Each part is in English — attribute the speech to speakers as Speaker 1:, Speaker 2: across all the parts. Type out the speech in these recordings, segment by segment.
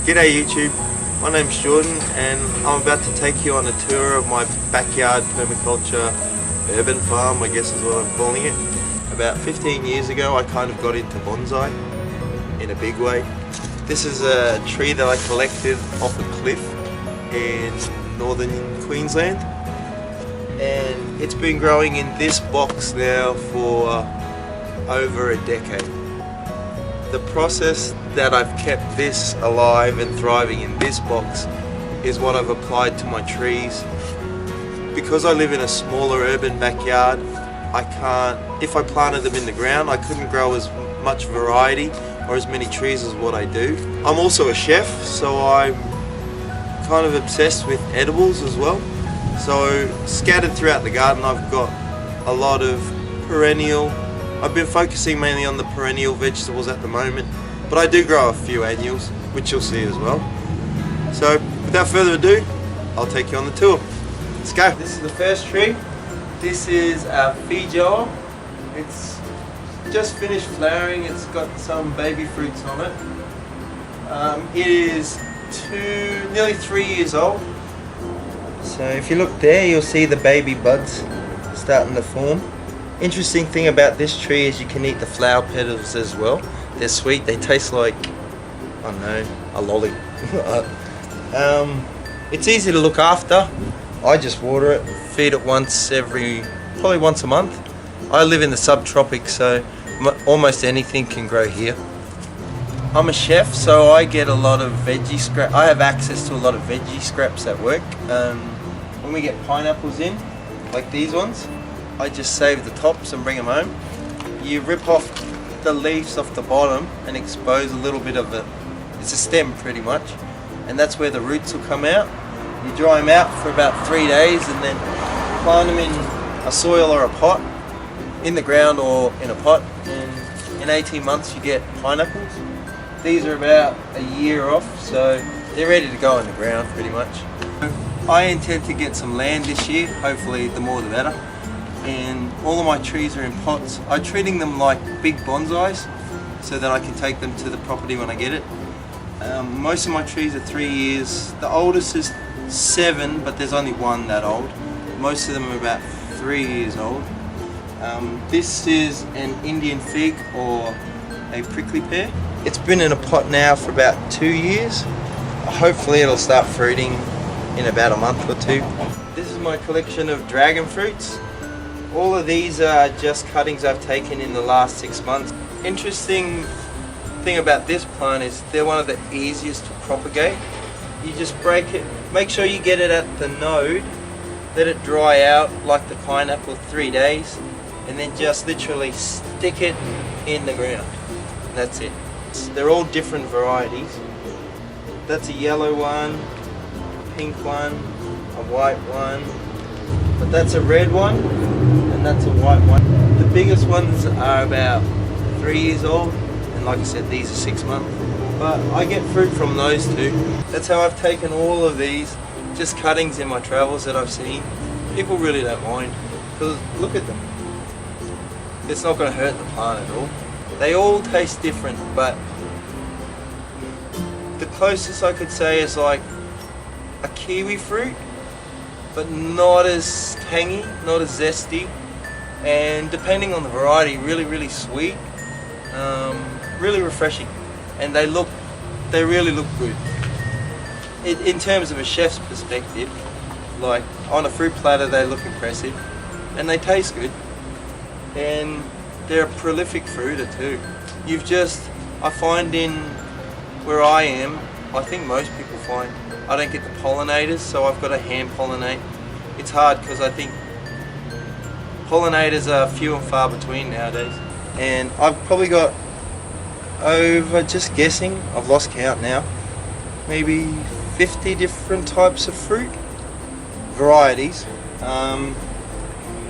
Speaker 1: G'day YouTube, my name's Jordan and I'm about to take you on a tour of my backyard permaculture urban farm, I guess is what I'm calling it. About 15 years ago I kind of got into bonsai in a big way. This is a tree that I collected off a cliff in northern Queensland, and it's been growing in this box now for over a decade. The process that I've kept this alive and thriving in this box is what I've applied to my trees. Because I live in a smaller urban backyard, I can't, if I planted them in the ground, I couldn't grow as much variety or as many trees as what I do. I'm also a chef, so I'm kind of obsessed with edibles as well. So scattered throughout the garden I've got a lot of perennial. I've been focusing mainly on the perennial vegetables at the moment, but I do grow a few annuals, which you'll see as well. So without further ado, I'll take you on the tour. Let's go. This is the first tree. This is our Feijoa. It's just finished flowering. It's got some baby fruits on it. It is nearly 3 years old. So if you look there, you'll see the baby buds starting to form. Interesting thing about this tree is you can eat the flower petals as well. They're sweet, they taste like, I don't know, a lolly. It's easy to look after. I just water it, feed it probably once a month. I live in the subtropics, so almost anything can grow here. I'm a chef, so I get a lot of veggie scraps. I have access to a lot of veggie scraps at work. When we get pineapples in, like these ones, I just save the tops and bring them home. You rip off the leaves off the bottom and expose a little bit of it's a stem pretty much, and that's where the roots will come out. You dry them out for about 3 days and then plant them in a soil or a pot, in the ground or in a pot, and in 18 months you get pineapples. These are about a year off, so they're ready to go in the ground pretty much. I intend to get some land this year, hopefully the more the better. And all of my trees are in pots. I'm treating them like big bonsais so that I can take them to the property when I get it. Most of my trees are 3 years. The oldest is 7, but there's only one that old. Most of them are about 3 years old. This is an Indian fig or a prickly pear. It's been in a pot now for about 2 years. Hopefully it'll start fruiting in about a month or 2. This is my collection of dragon fruits. All of these are just cuttings I've taken in the last 6 months. Interesting thing about this plant is they're one of the easiest to propagate. You just break it, make sure you get it at the node, let it dry out like the pineapple 3 days, and then just literally stick it in the ground. And that's it. They're all different varieties. That's a yellow one, a pink one, a white one, but that's a red one, and that's a white one. The biggest ones are about 3 years old, and like I said, these are 6 months. But I get fruit from those too. That's how I've taken all of these, just cuttings in my travels that I've seen. People really don't mind, because look at them. It's not going to hurt the plant at all. They all taste different, but the closest I could say is like a kiwi fruit, but not as tangy, not as zesty, and depending on the variety, really sweet, really refreshing, and they really look good. In terms of a chef's perspective, like on a fruit platter they look impressive, and they taste good, and they're a prolific fruiter too. I find in where I am, I think most people find, I don't get the pollinators, so I've got to hand pollinate. It's hard because I think pollinators are few and far between nowadays. And I've probably got over, just guessing, I've lost count now, maybe 50 different types of fruit, varieties.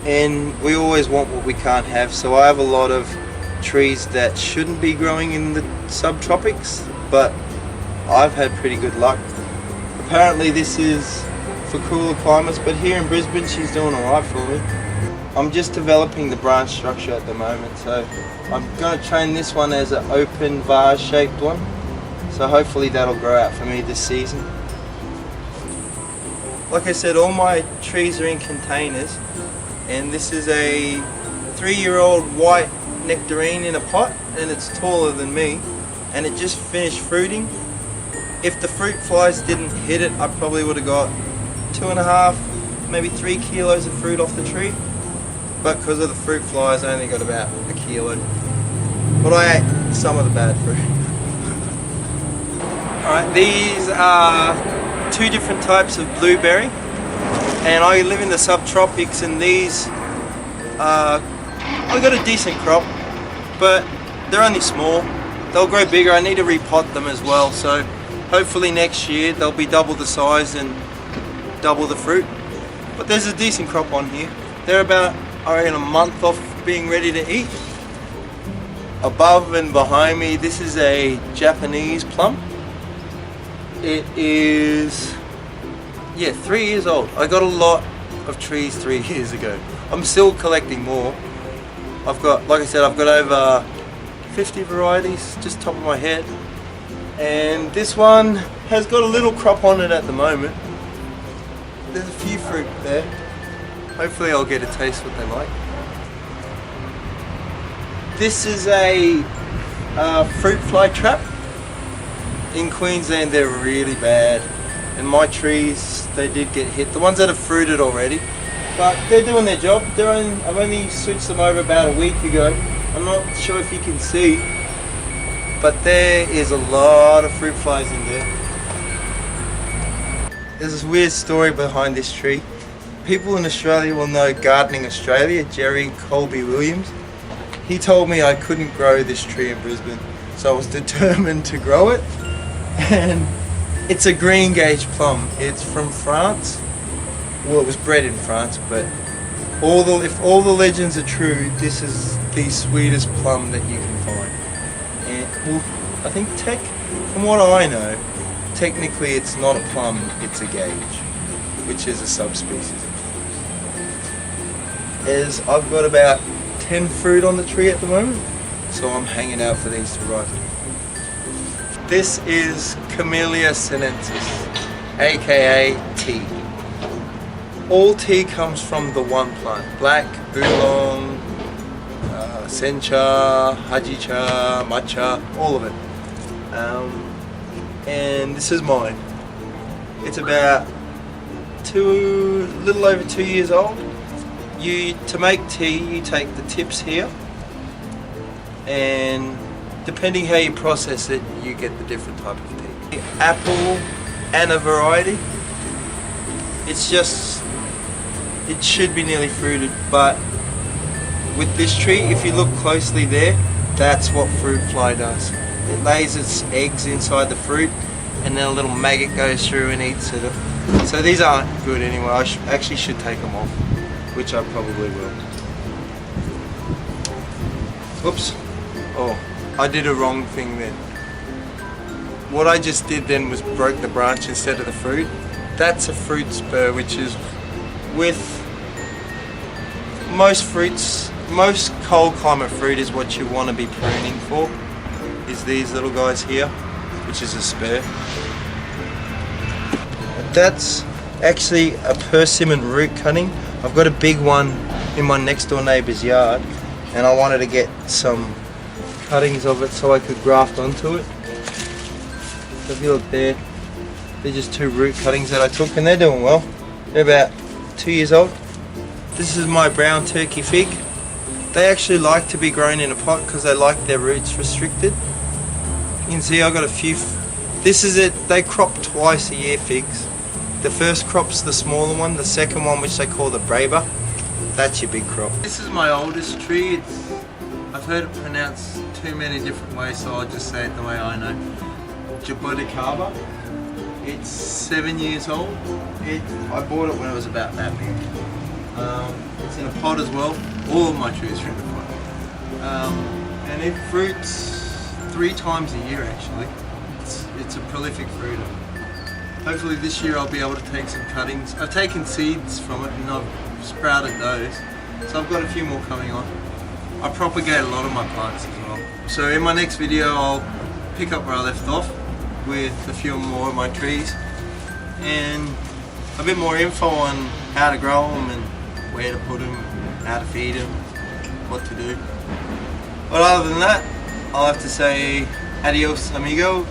Speaker 1: And we always want what we can't have, so I have a lot of trees that shouldn't be growing in the subtropics, but I've had pretty good luck. Apparently this is for cooler climates, but here in Brisbane she's doing alright for me. I'm just developing the branch structure at the moment, so I'm going to train this one as an open vase shaped one, So hopefully that'll grow out for me this season. Like I said, all my trees are in containers, and this is a 3-year-old white nectarine in a pot, and it's taller than me, and it just finished fruiting. If the fruit flies didn't hit it, I probably would have got 2.5, maybe 3 kilos of fruit off the tree, but because of the fruit flies I only got about a kilo. But I ate some of the bad fruit. Alright, these are 2 different types of blueberry, and I live in the subtropics, and these I got a decent crop, but they're only small. They'll grow bigger. I need to repot them as well, so hopefully next year they'll be double the size and double the fruit. But there's a decent crop on here. They're about, I reckon, a month off being ready to eat. Above and behind me, this is a Japanese plum. It is, yeah, 3 years old. I got a lot of trees 3 years ago. I'm still collecting more. I've got, like I said, I've got over 50 varieties, just top of my head. And this one has got a little crop on it at the moment. There's a few fruit there. Hopefully I'll get a taste what they like. This is a fruit fly trap. In Queensland they're really bad, and my trees, they did get hit. The ones that have fruited already, but they're doing their job. I've only switched them over about a week ago. I'm not sure if you can see, but there is a lot of fruit flies in there. There's this weird story behind this tree. People in Australia will know Gardening Australia, Jerry Colby Williams. He told me I couldn't grow this tree in Brisbane, so I was determined to grow it. And it's a green gauge plum. It's from France. Well, it was bred in France, but if all the legends are true, this is the sweetest plum that you can find. And well, I think from what I know, technically it's not a plum, it's a gauge, which is a subspecies of plum. I've got about 10 fruit on the tree at the moment, so I'm hanging out for these to ripen. This is Camellia sinensis, aka tea. All tea comes from the one plant: black, oolong, sencha, hajicha, matcha, all of it. And this is mine. It's about little over 2 years old. To make tea, you take the tips here, and depending how you process it, you get the different type of tea. Apple and a variety. It should be nearly fruited, but with this tree, if you look closely there, that's what fruit fly does. It lays its eggs inside the fruit, and then a little maggot goes through and eats it. So these aren't good anyway. I actually should take them off, which I probably will. Whoops. Oh, I did a wrong thing then. What I just did then was broke the branch instead of the fruit. That's a fruit spur, which is with most fruits, most cold climate fruit is what you want to be pruning for, is these little guys here, which is a spur. That's actually a persimmon root cutting. I've got a big one in my next door neighbour's yard, and I wanted to get some cuttings of it so I could graft onto it. So if you look there, they're just 2 root cuttings that I took, and they're doing well. They're about 2 years old. This is my brown turkey fig. They actually like to be grown in a pot because they like their roots restricted. You can see I've got a few. This is it. They crop twice a year, figs. The first crop's the smaller one. The second one, which they call the braver, that's your big crop. This is my oldest tree. I've heard it pronounced too many different ways, so I'll just say it the way I know. Djibouti Karma. It's 7 years old. I bought it when it was about that big. It's in a pot as well. All of my trees are in a pot. And it fruits 3 times a year actually. It's a prolific fruiter. Hopefully this year I'll be able to take some cuttings. I've taken seeds from it and I've sprouted those. So I've got a few more coming on. I propagate a lot of my plants as well. So in my next video I'll pick up where I left off with a few more of my trees, and a bit more info on how to grow them and where to put them, how to feed them, what to do. But other than that, I'll have to say adios amigo.